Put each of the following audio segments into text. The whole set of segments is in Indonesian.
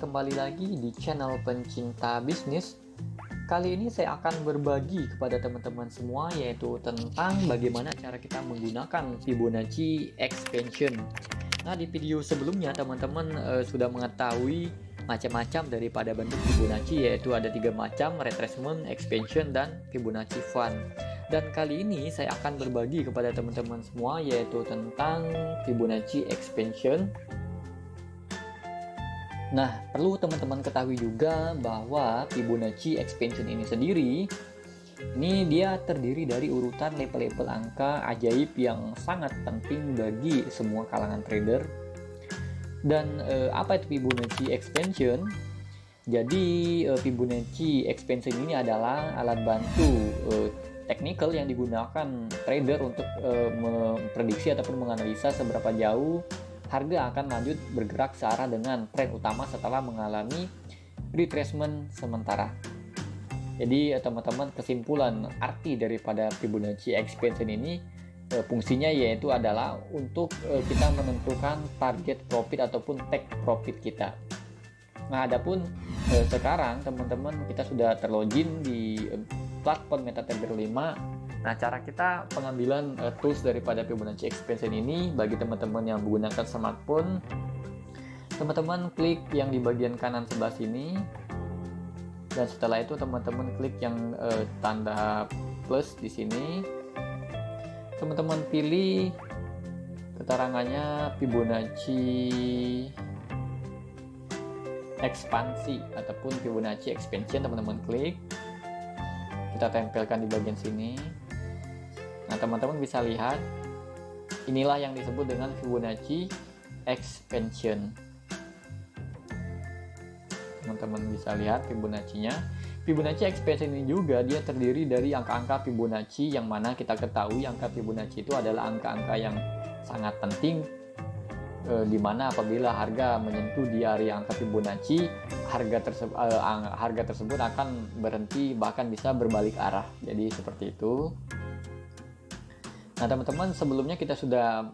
kembali lagi di channel pencinta bisnis. Kali ini saya akan berbagi kepada teman-teman semua yaitu tentang bagaimana cara kita menggunakan Fibonacci expansion. Nah, di video sebelumnya teman-teman sudah mengetahui macam-macam daripada bentuk Fibonacci, yaitu ada 3 macam: retracement, expansion, dan Fibonacci fund. Dan kali ini saya akan berbagi kepada teman-teman semua yaitu tentang Fibonacci expansion. Nah, perlu teman-teman ketahui juga bahwa Fibonacci expansion ini sendiri, ini dia terdiri dari urutan label-label angka ajaib yang sangat penting bagi semua kalangan trader. Dan apa itu Fibonacci expansion? Jadi Fibonacci expansion ini adalah alat bantu teknikal yang digunakan trader untuk memprediksi ataupun menganalisa seberapa jauh harga akan lanjut bergerak searah dengan tren utama setelah mengalami retracement sementara. Jadi teman-teman, kesimpulan arti daripada Fibonacci expansion ini fungsinya yaitu adalah untuk kita menentukan target profit ataupun take profit kita. Nah, adapun sekarang teman-teman kita sudah terlogin di platform MetaTrader 5. Nah, cara kita pengambilan tools daripada Fibonacci expansion ini bagi teman-teman yang menggunakan smartphone, teman-teman klik yang di bagian kanan sebelah sini, dan setelah itu teman-teman klik yang tanda plus di sini. Teman-teman pilih keterangannya Fibonacci ekspansi ataupun Fibonacci expansion, teman-teman klik, kita tempelkan di bagian sini. Nah, teman-teman bisa lihat inilah yang disebut dengan Fibonacci expansion. Teman-teman bisa lihat Fibonacci-nya. Fibonacci expansion ini juga dia terdiri dari angka-angka Fibonacci, yang mana kita ketahui angka Fibonacci itu adalah angka-angka yang sangat penting, di mana apabila harga menyentuh di area angka Fibonacci, harga tersebut akan berhenti, bahkan bisa berbalik arah. Jadi seperti itu. Nah, teman-teman, sebelumnya kita sudah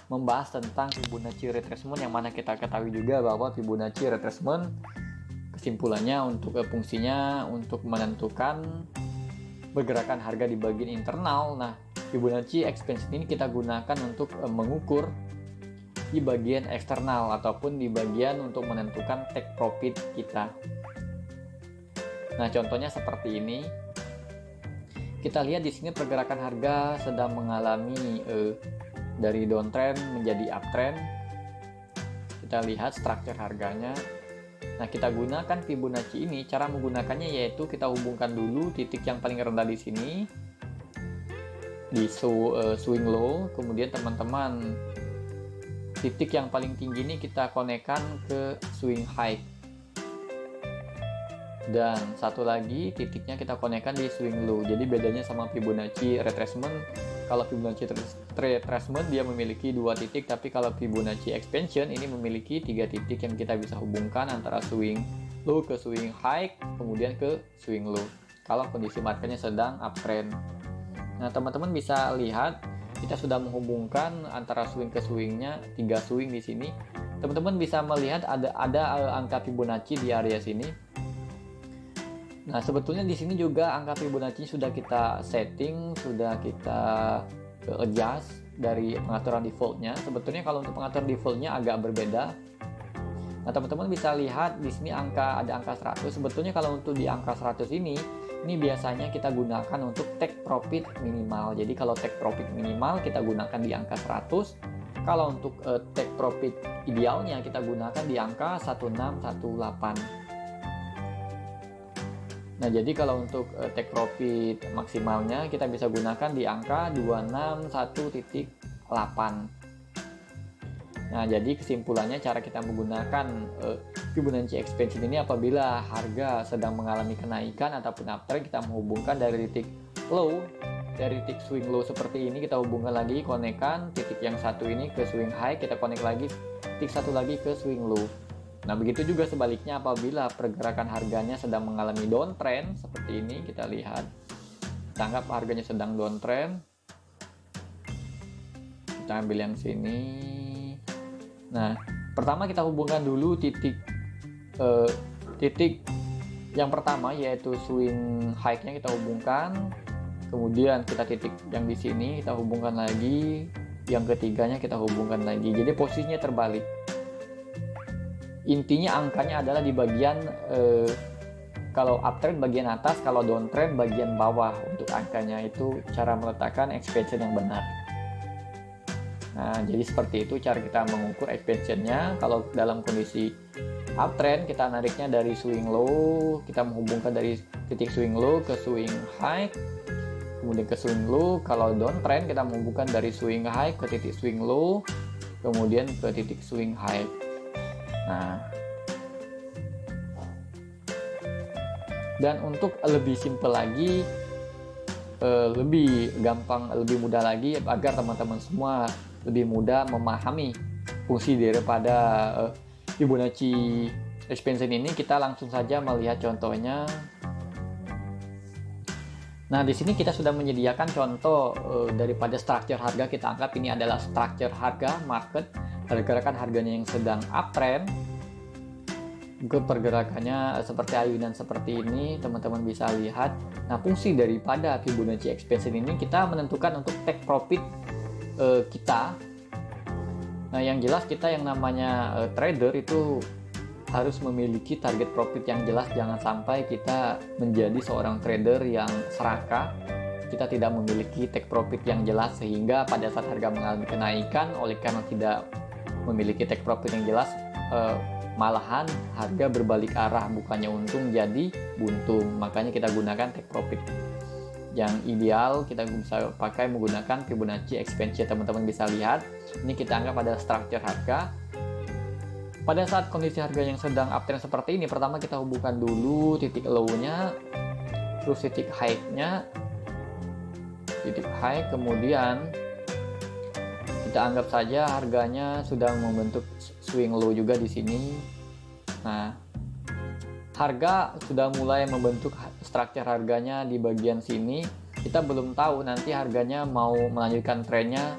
membahas tentang Fibonacci retracement, yang mana kita ketahui juga bahwa Fibonacci retracement kesimpulannya untuk fungsinya untuk menentukan pergerakan harga di bagian internal. Nah, Fibonacci expansion ini kita gunakan untuk mengukur di bagian eksternal ataupun di bagian untuk menentukan take profit kita. Nah, contohnya seperti ini. Kita lihat di sini pergerakan harga sedang mengalami dari downtrend menjadi uptrend. Kita lihat struktur harganya. Nah, kita gunakan Fibonacci ini. Cara menggunakannya yaitu kita hubungkan dulu titik yang paling rendah di sini di swing low, kemudian teman-teman titik yang paling tinggi ini kita konekkan ke swing high, dan satu lagi titiknya kita konekkan di swing low. Jadi bedanya sama Fibonacci retracement, kalau Fibonacci retracement dia memiliki 2 titik, tapi kalau Fibonacci expansion ini memiliki 3 titik yang kita bisa hubungkan antara swing low ke swing high, kemudian ke swing low kalau kondisi marketnya sedang uptrend. Nah, teman-teman bisa lihat kita sudah menghubungkan antara swing ke swingnya, 3 swing di sini. Teman-teman bisa melihat ada angka Fibonacci di area sini. Nah, sebetulnya di sini juga angka Fibonacci sudah kita setting, sudah kita adjust dari pengaturan defaultnya. Sebetulnya kalau untuk pengaturan defaultnya agak berbeda. Nah, teman-teman bisa lihat di sini ada angka 100. Sebetulnya kalau untuk di angka 100 ini biasanya kita gunakan untuk take profit minimal. Jadi kalau take profit minimal kita gunakan di angka 100. Kalau untuk take profit idealnya kita gunakan di angka 1618. Nah, jadi kalau untuk take profit maksimalnya kita bisa gunakan di angka 261.8. Nah, jadi kesimpulannya cara kita menggunakan Fibonacci expansion ini apabila harga sedang mengalami kenaikan ataupun uptrend, kita menghubungkan dari titik low, dari titik swing low seperti ini, kita hubungkan lagi, konekkan titik yang satu ini ke swing high, kita connect lagi titik satu lagi ke swing low. Nah, begitu juga sebaliknya apabila pergerakan harganya sedang mengalami downtrend seperti ini, kita lihat, kita anggap harganya sedang downtrend, kita ambil yang sini. Nah, pertama kita hubungkan dulu titik eh, titik yang pertama yaitu swing high-nya kita hubungkan, kemudian kita titik yang di sini kita hubungkan lagi, yang ketiganya kita hubungkan lagi. Jadi posisinya terbalik. Intinya angkanya adalah di bagian kalau uptrend bagian atas, kalau downtrend bagian bawah. Untuk angkanya itu cara meletakkan expansion yang benar. Nah, jadi seperti itu cara kita mengukur expansionnya. Kalau dalam kondisi uptrend, kita nariknya dari swing low, kita menghubungkan dari titik swing low ke swing high, kemudian ke swing low. Kalau downtrend, kita menghubungkan dari swing high ke titik swing low, kemudian ke titik swing high. Nah, dan untuk lebih simple lagi, lebih gampang, lebih mudah lagi agar teman-teman semua lebih mudah memahami fungsi daripada Fibonacci expansion ini, kita langsung saja melihat contohnya. Nah, di sini kita sudah menyediakan contoh daripada structure harga. Kita anggap ini adalah structure harga market, pergerakan harganya yang sedang uptrend. Pergerakannya seperti ayunan seperti ini, teman-teman bisa lihat. Nah, fungsi daripada Fibonacci expansion ini kita menentukan untuk take profit kita. Nah, yang jelas kita yang namanya trader itu harus memiliki target profit yang jelas. Jangan sampai kita menjadi seorang trader yang serakah, kita tidak memiliki take profit yang jelas, sehingga pada saat harga mengalami kenaikan oleh karena tidak memiliki take profit yang jelas, malahan harga berbalik arah, bukannya untung jadi buntung. Makanya kita gunakan take profit yang ideal. Kita bisa pakai menggunakan Fibonacci expansion. Teman-teman bisa lihat ini kita anggap pada structure harga. Pada saat kondisi harga yang sedang uptrend seperti ini, pertama kita hubungkan dulu titik low-nya, terus titik high-nya, titik high, kemudian kita anggap saja harganya sudah membentuk swing low juga di sini. Nah, harga sudah mulai membentuk struktur harganya di bagian sini. Kita belum tahu nanti harganya mau melanjutkan trennya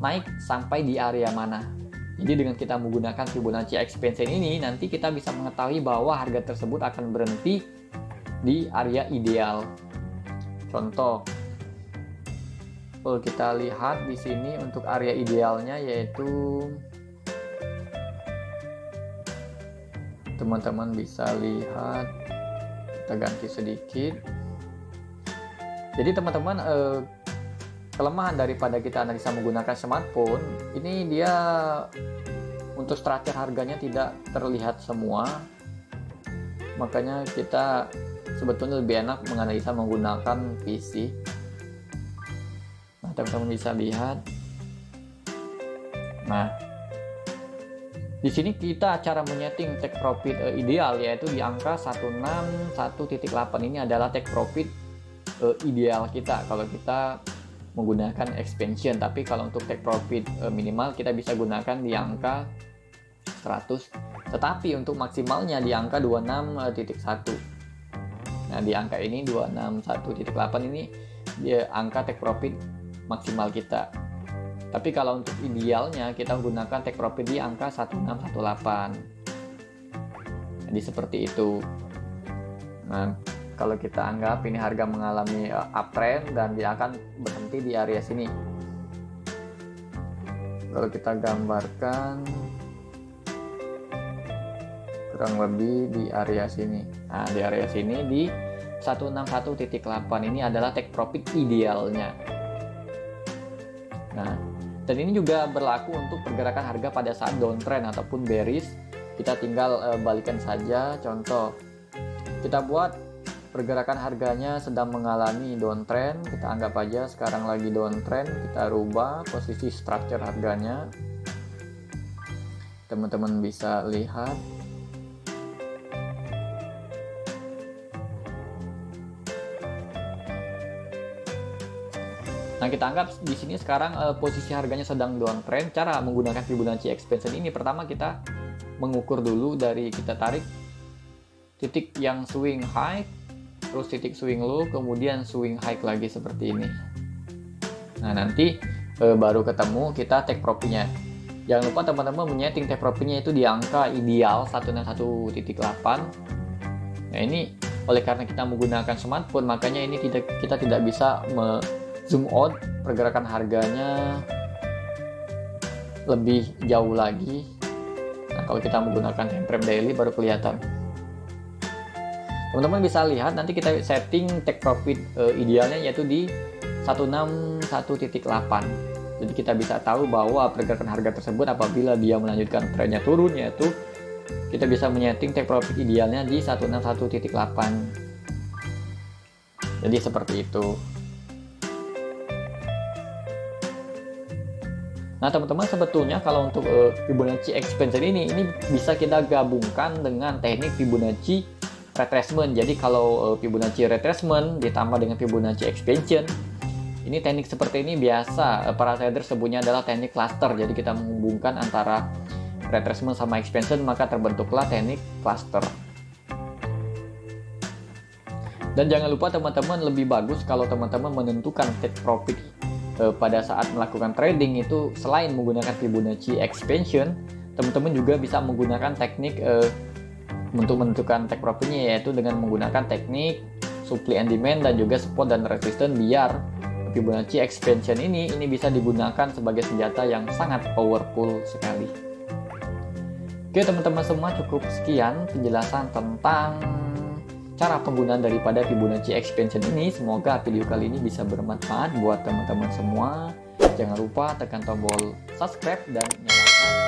naik sampai di area mana. Jadi dengan kita menggunakan Fibonacci expansion ini, nanti kita bisa mengetahui bahwa harga tersebut akan berhenti di area ideal. Contoh, kalau kita lihat di sini untuk area idealnya, yaitu teman-teman bisa lihat, kita ganti sedikit. Jadi teman-teman, kelemahan daripada kita analisa menggunakan smartphone ini, dia untuk struktur harganya tidak terlihat semua. Makanya kita sebetulnya lebih enak menganalisa menggunakan PC. Nah, teman-teman bisa lihat. Nah, di sini kita cara menyeting take profit ideal, yaitu di angka 161.8. Ini adalah take profit ideal kita kalau kita menggunakan expansion. Tapi kalau untuk take profit minimal kita bisa gunakan di angka 100. Tetapi untuk maksimalnya di angka 26.1. Nah, di angka ini 261.8 ini dia angka take profit maksimal kita. Tapi kalau untuk idealnya kita menggunakan take profit di angka 1618. Jadi seperti itu. Nah, kalau kita anggap ini harga mengalami uptrend dan dia akan berhenti di area sini. Kalau kita gambarkan kurang lebih di area sini. Nah, di area sini di 161.8 ini adalah take profit idealnya. Nah, dan ini juga berlaku untuk pergerakan harga pada saat downtrend ataupun bearish. Kita tinggal balikan saja. Contoh, kita buat pergerakan harganya sedang mengalami downtrend. Kita anggap aja sekarang lagi downtrend. Kita rubah posisi structure harganya. Teman-teman bisa lihat. Nah, kita anggap di sini sekarang posisi harganya sedang downtrend. Cara menggunakan Fibonacci expansion ini, pertama kita mengukur dulu dari, kita tarik titik yang swing high, terus titik swing low, kemudian swing high lagi seperti ini. Nah, nanti baru ketemu kita take profitnya. Jangan lupa teman-teman menyeting take profitnya itu di angka ideal 161.8. Nah ini oleh karena kita menggunakan smartphone, makanya ini kita tidak bisa zoom out pergerakan harganya lebih jauh lagi. Nah kalau kita menggunakan time frame daily baru kelihatan. Teman-teman bisa lihat nanti kita setting take profit idealnya yaitu di 161.8. Jadi kita bisa tahu bahwa pergerakan harga tersebut apabila dia melanjutkan trennya turun, yaitu kita bisa menyeting take profit idealnya di 161.8. Jadi seperti itu. Nah teman-teman, sebetulnya kalau untuk Fibonacci expansion ini bisa kita gabungkan dengan teknik Fibonacci retracement. Jadi kalau Fibonacci retracement ditambah dengan Fibonacci expansion, ini teknik seperti ini biasa para trader sebutnya adalah teknik cluster. Jadi kita menghubungkan antara retracement sama expansion, maka terbentuklah teknik cluster. Dan jangan lupa teman-teman, lebih bagus kalau teman-teman menentukan take profit pada saat melakukan trading itu selain menggunakan Fibonacci expansion, teman-teman juga bisa menggunakan teknik untuk menentukan take profitnya, yaitu dengan menggunakan teknik supply and demand dan juga support dan resistance, biar Fibonacci expansion ini bisa digunakan sebagai senjata yang sangat powerful sekali. Oke teman-teman semua, cukup sekian penjelasan tentang cara penggunaan daripada Fibonacci expansion ini. Semoga video kali ini bisa bermanfaat buat teman-teman semua. Jangan lupa tekan tombol subscribe dan nyalakan